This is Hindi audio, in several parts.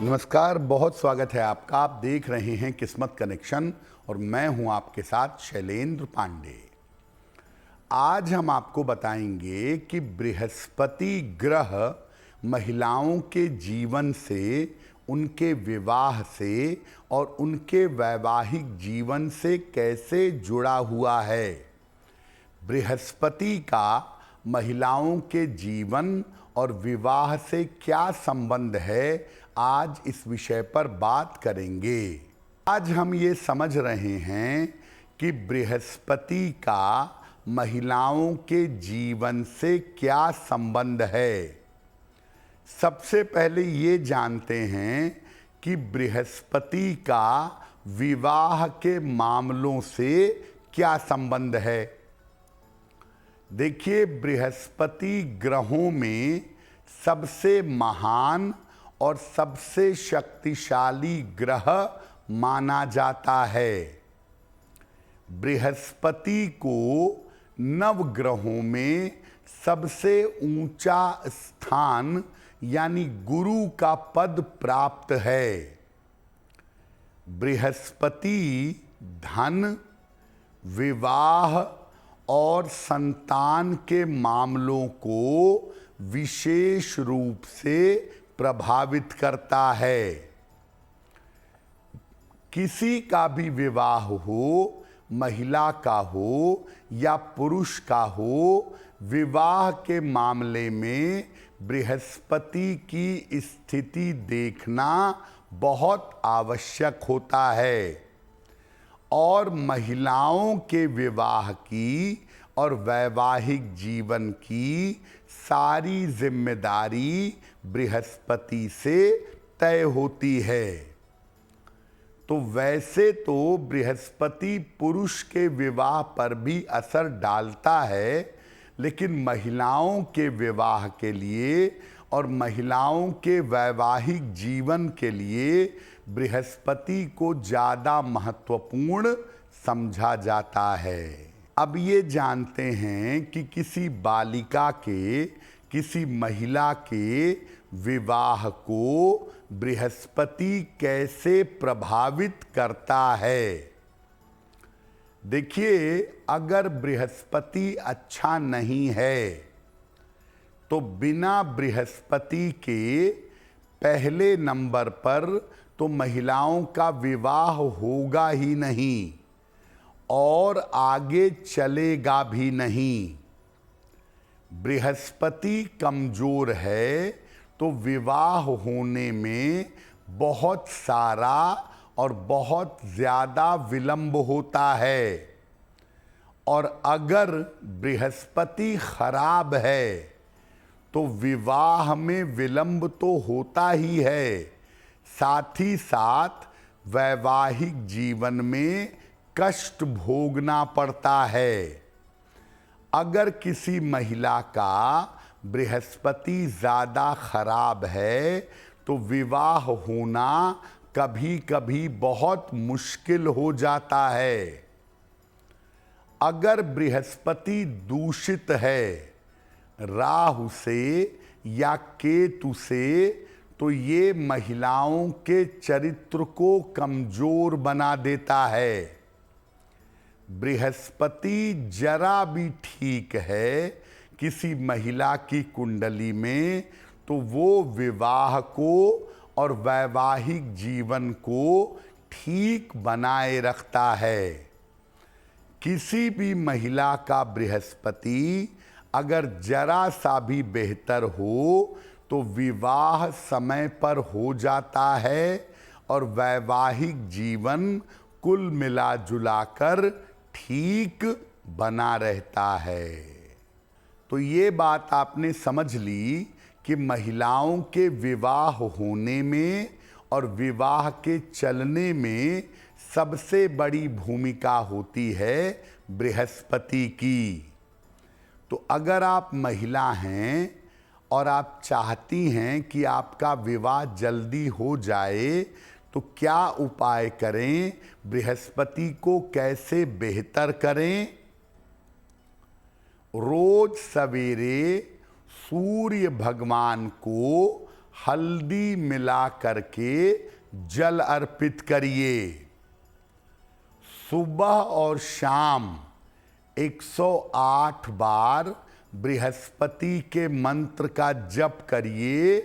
नमस्कार, बहुत स्वागत है आपका। आप देख रहे हैं किस्मत कनेक्शन और मैं हूं आपके साथ शैलेंद्र पांडे। आज हम आपको बताएंगे कि बृहस्पति ग्रह महिलाओं के जीवन से, उनके विवाह से और उनके वैवाहिक जीवन से कैसे जुड़ा हुआ है। बृहस्पति का महिलाओं के जीवन और विवाह से क्या संबंध है, आज इस विषय पर बात करेंगे। आज हम ये समझ रहे हैं कि बृहस्पति का महिलाओं के जीवन से क्या संबंध है। सबसे पहले ये जानते हैं कि बृहस्पति का विवाह के मामलों से क्या संबंध है। देखिए, बृहस्पति ग्रहों में सबसे महान और सबसे शक्तिशाली ग्रह माना जाता है। बृहस्पति को नवग्रहों में सबसे ऊंचा स्थान यानी गुरु का पद प्राप्त है। बृहस्पति धन, विवाह और संतान के मामलों को विशेष रूप से प्रभावित करता है। किसी का भी विवाह हो, महिला का हो या पुरुष का हो, विवाह के मामले में बृहस्पति की स्थिति देखना बहुत आवश्यक होता है। और महिलाओं के विवाह की और वैवाहिक जीवन की सारी जिम्मेदारी बृहस्पति से तय होती है। तो वैसे तो बृहस्पति पुरुष के विवाह पर भी असर डालता है, लेकिन महिलाओं के विवाह के लिए और महिलाओं के वैवाहिक जीवन के लिए बृहस्पति को ज़्यादा महत्वपूर्ण समझा जाता है। अब ये जानते हैं कि किसी बालिका के, किसी महिला के विवाह को बृहस्पति कैसे प्रभावित करता है। देखिए, अगर बृहस्पति अच्छा नहीं है तो बिना बृहस्पति के पहले नंबर पर तो महिलाओं का विवाह होगा ही नहीं और आगे चलेगा भी नहीं। बृहस्पति कमजोर है तो विवाह होने में बहुत सारा और बहुत ज़्यादा विलंब होता है। और अगर बृहस्पति खराब है तो विवाह में विलंब तो होता ही है, साथ ही साथ वैवाहिक जीवन में कष्ट भोगना पड़ता है। अगर किसी महिला का बृहस्पति ज़्यादा खराब है तो विवाह होना कभी कभी बहुत मुश्किल हो जाता है। अगर बृहस्पति दूषित है राहु से या केतु से, तो ये महिलाओं के चरित्र को कमजोर बना देता है। बृहस्पति जरा भी ठीक है किसी महिला की कुंडली में तो वो विवाह को और वैवाहिक जीवन को ठीक बनाए रखता है। किसी भी महिला का बृहस्पति अगर जरा सा भी बेहतर हो तो विवाह समय पर हो जाता है और वैवाहिक जीवन कुल मिला जुलाकर ठीक बना रहता है। तो ये बात आपने समझ ली कि महिलाओं के विवाह होने में और विवाह के चलने में सबसे बड़ी भूमिका होती है बृहस्पति की। तो अगर आप महिला हैं और आप चाहती हैं कि आपका विवाह जल्दी हो जाए तो क्या उपाय करें, बृहस्पति को कैसे बेहतर करें। रोज सवेरे सूर्य भगवान को हल्दी मिला करके जल अर्पित करिए। सुबह और शाम 108 बार बृहस्पति के मंत्र का जप करिए।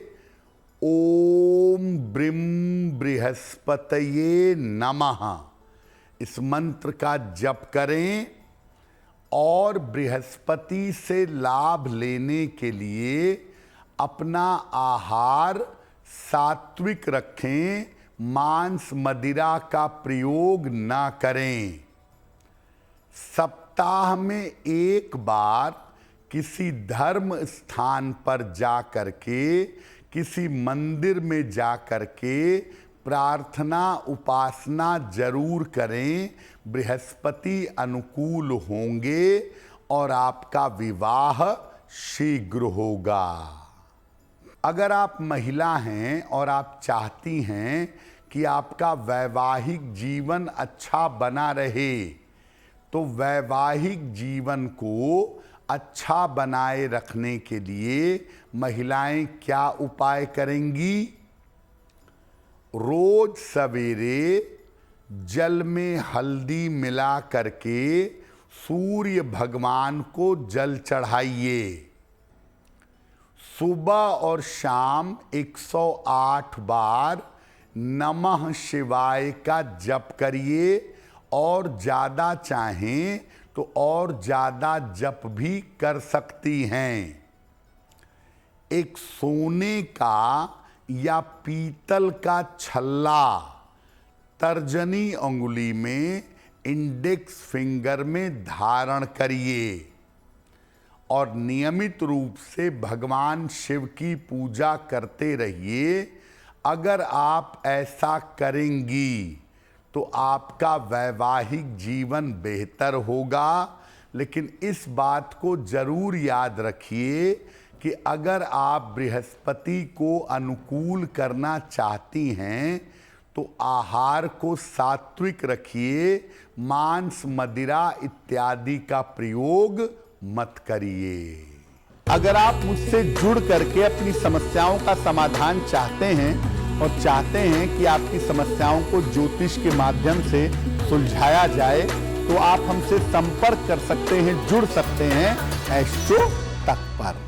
ओम ब्रीम बृहस्पतये नमः, इस मंत्र का जप करें और बृहस्पति से लाभ लेने के लिए अपना आहार सात्विक रखें, मांस मदिरा का प्रयोग ना करें। सप्ताह में एक बार किसी धर्म स्थान पर जा करके, किसी मंदिर में जा करके प्रार्थना उपासना जरूर करें। बृहस्पति अनुकूल होंगे और आपका विवाह शीघ्र होगा। अगर आप महिला हैं और आप चाहती हैं कि आपका वैवाहिक जीवन अच्छा बना रहे, तो वैवाहिक जीवन को अच्छा बनाए रखने के लिए महिलाएं क्या उपाय करेंगी? रोज सवेरे जल में हल्दी मिला करके सूर्य भगवान को जल चढ़ाइए। सुबह और शाम 108 बार नमः शिवाय का जप करिए और ज़्यादा चाहें तो और ज़्यादा जप भी कर सकती हैं। एक सोने का या पीतल का छल्ला तर्जनी अंगुली में, इंडेक्स फिंगर में धारण करिए और नियमित रूप से भगवान शिव की पूजा करते रहिए। अगर आप ऐसा करेंगी तो आपका वैवाहिक जीवन बेहतर होगा। लेकिन इस बात को जरूर याद रखिए कि अगर आप बृहस्पति को अनुकूल करना चाहती हैं तो आहार को सात्विक रखिए, मांस मदिरा इत्यादि का प्रयोग मत करिए। अगर आप मुझसे जुड़ करके अपनी समस्याओं का समाधान चाहते हैं और चाहते हैं कि आपकी समस्याओं को ज्योतिष के माध्यम से सुलझाया जाए, तो आप हमसे संपर्क कर सकते हैं, जुड़ सकते हैं एस्ट्रो तक पर।